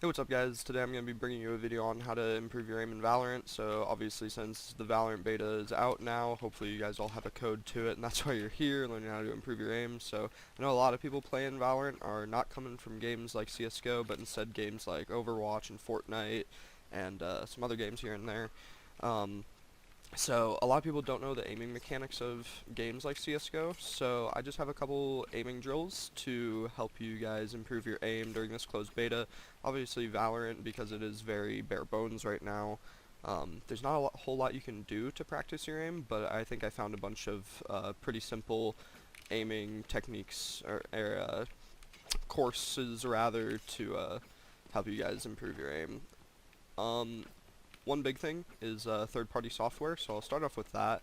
Hey, what's up guys? Today I'm going to be bringing you a video on how to improve your aim in Valorant. So obviously since the Valorant beta is out now, hopefully you guys all have a code to it and that's why you're here, learning how to improve your aim. So I know a lot of people playing Valorant are not coming from games like CSGO, but instead games like Overwatch and Fortnite and some other games here and there. Um, so a lot of people don't know the aiming mechanics of games like CSGO, so I just have a couple aiming drills to help you guys improve your aim during this closed beta. Obviously Valorant, because it is very bare bones right now, there's not a whole lot you can do to practice your aim, but I think I found a bunch of pretty simple aiming techniques or courses rather to help you guys improve your aim. Um, One big thing is third-party software, so I'll start off with that,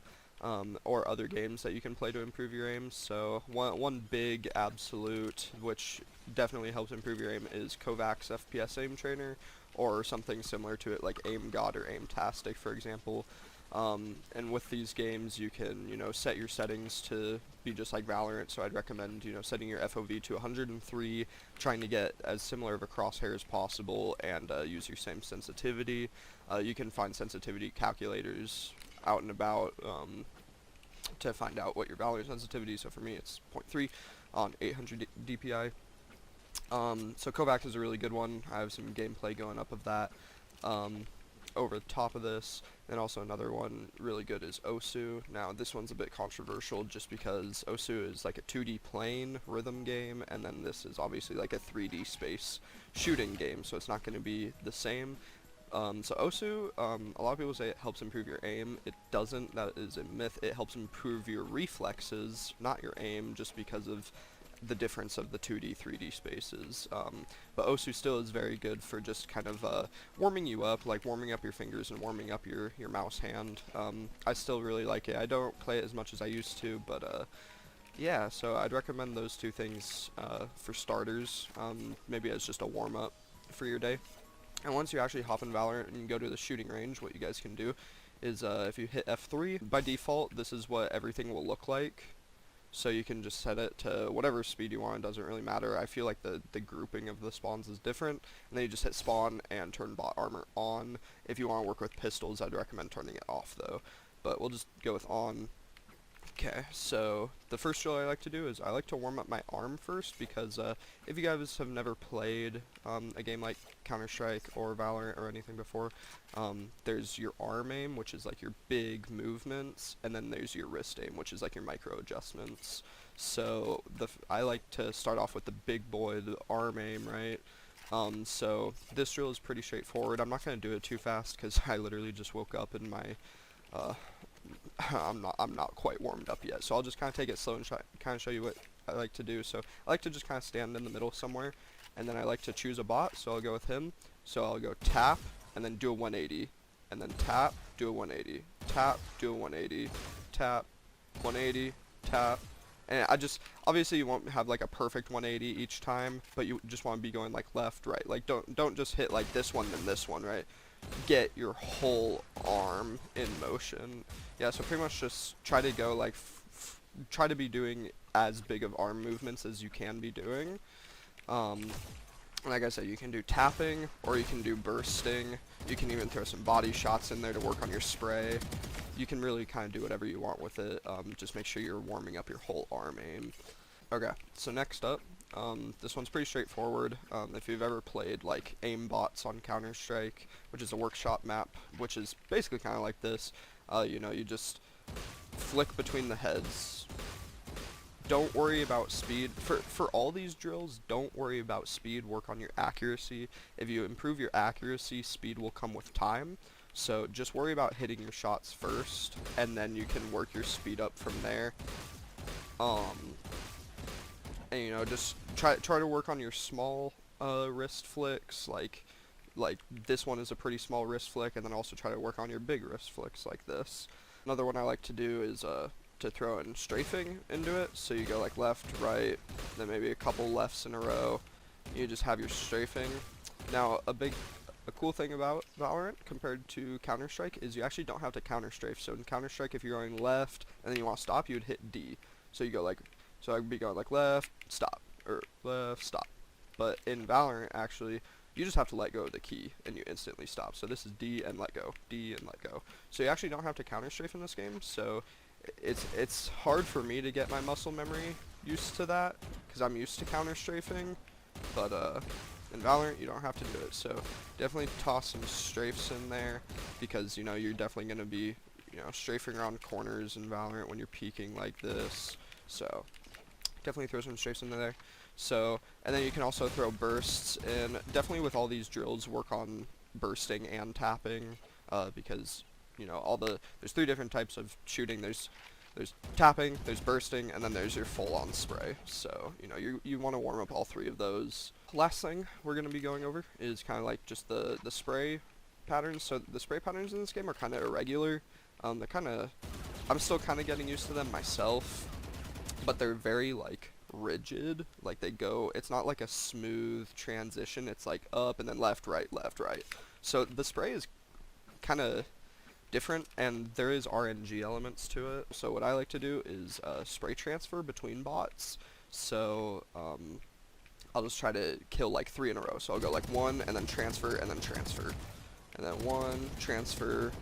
or other games that you can play to improve your aim. So one big absolute, which definitely helps improve your aim, is Kovacs FPS Aim Trainer, or something similar to it like Aim God or Aimtastic, for example. And with these games, you can, set your settings to be just like Valorant. So I'd recommend, setting your FOV to 103, trying to get as similar of a crosshair as possible, and use your same sensitivity. You can find sensitivity calculators out and about to find out what your Valorant sensitivity is. So for me, it's zero point 0.3 on 800 DPI. So Kovacs is a really good one. I have some gameplay going up of that. Over the top of this, and also another one really good is Osu. Now this one's a bit controversial just because Osu is like a 2D plane rhythm game, and then this is obviously like a 3D space shooting game, so it's not going to be the same. So Osu, a lot of people say it helps improve your aim. It doesn't. That is a myth. It helps improve your reflexes, not your aim, just because of the difference of the 2D, 3D spaces. But Osu still is very good for just kind of warming you up, like warming up your fingers and warming up your mouse hand. I still really like it. I don't play it as much as I used to, but yeah, so I'd recommend those two things for starters, maybe as just a warm-up for your day. And once you actually hop in Valorant and you go to the shooting range, what you guys can do is if you hit F3, by default, this is what everything will look like. So you can just set it to whatever speed you want, it doesn't really matter. I feel like the grouping of the spawns is different. And then you just hit spawn and turn bot armor on. If you want to work with pistols, I'd recommend turning it off though. But we'll just go with on. Okay, so the first drill I like to do is I like to warm up my arm first, because if you guys have never played a game like Counter-Strike or Valorant or anything before, there's your arm aim, which is like your big movements, and then there's your wrist aim, which is like your micro adjustments. So I like to start off with the big boy, the arm aim, right? So this drill is pretty straightforward. I'm not going to do it too fast because I literally just woke up and my uh, I'm not quite warmed up yet, so I'll just kind of take it slow and kind of show you what I like to do. So I like to just kind of stand in the middle somewhere, and then I like to choose a bot, so I'll go with him. So I'll go tap, and then do a 180, and then tap, do a 180, tap, do a 180, tap, 180, tap, and I just, obviously you won't have like a perfect 180 each time, but you just want to be going like left, right, like don't just hit like this one then this one, right? Get your whole arm in motion. Yeah, so pretty much just try to go like try to be doing as big of arm movements as you can be doing. Like I said, you can do tapping or you can do bursting. You can even throw some body shots in there to work on your spray. You can really kind of do whatever you want with it. Just make sure you're warming up your whole arm aim. Okay, so next up, this one's pretty straightforward. If you've ever played like aimbots on Counter-Strike, which is a workshop map, which is basically kind of like this, you just flick between the heads. Don't worry about speed. For all these drills, don't worry about speed, work on your accuracy. If you improve your accuracy, speed will come with time. So just worry about hitting your shots first, and then you can work your speed up from there. And just try to work on your small wrist flicks, like this one is a pretty small wrist flick, and then also try to work on your big wrist flicks like this. Another one I like to do is to throw in strafing into it, so you go like left, right, then maybe a couple lefts in a row. You just have your strafing. Now a cool thing about Valorant compared to Counter-Strike is you actually don't have to counter-strafe. So in Counter-Strike, if you're going left and then you want to stop, you would hit D. So you go like, so I'd be going like left, stop, or left, stop. But in Valorant, actually, you just have to let go of the key and you instantly stop. So this is D and let go, D and let go. So you actually don't have to counter strafe in this game. So it's hard for me to get my muscle memory used to that because I'm used to counter strafing, but in Valorant you don't have to do it. So definitely toss some strafes in there because you're definitely going to be strafing around corners in Valorant when you're peeking like this. So definitely throw some strafes in there. So, and then you can also throw bursts in. Definitely with all these drills, work on bursting and tapping, because there's 3 different types of shooting. There's tapping, there's bursting, and then there's your full-on spray. So you want to warm up all 3 of those. Last thing we're going to be going over is kind of like just the spray patterns. So the spray patterns in this game are kind of irregular. I'm still kind of getting used to them myself, but they're very like rigid. Like it's not like a smooth transition. It's like up and then left, right, left, right. So the spray is kind of different, and there is RNG elements to it. So what I like to do is spray transfer between bots. So I'll just try to kill like 3 in a row. So I'll go like 1 and then transfer and then transfer. And then 1, transfer,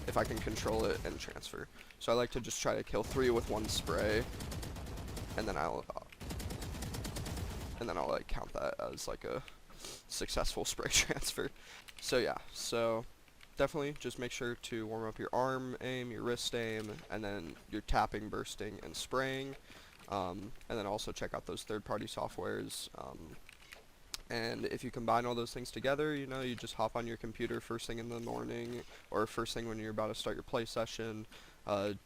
if I can control it, and transfer. So I like to just try to kill 3 with 1 spray, and then I'll like count that as like a successful spray transfer. So yeah, so definitely just make sure to warm up your arm aim, your wrist aim, and then your tapping, bursting, and spraying. And then also check out those third-party softwares. And if you combine all those things together, you just hop on your computer first thing in the morning or first thing when you're about to start your play session.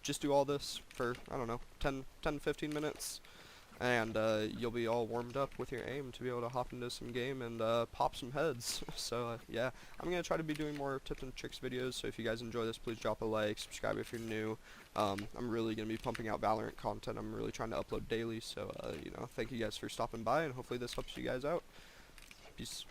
Just do all this for, I don't know, 10-15 minutes. And you'll be all warmed up with your aim to be able to hop into some game and pop some heads. So yeah, I'm going to try to be doing more tips and tricks videos. So if you guys enjoy this, please drop a like, subscribe if you're new. I'm really going to be pumping out Valorant content. I'm really trying to upload daily. So thank you guys for stopping by, and hopefully this helps you guys out. Peace.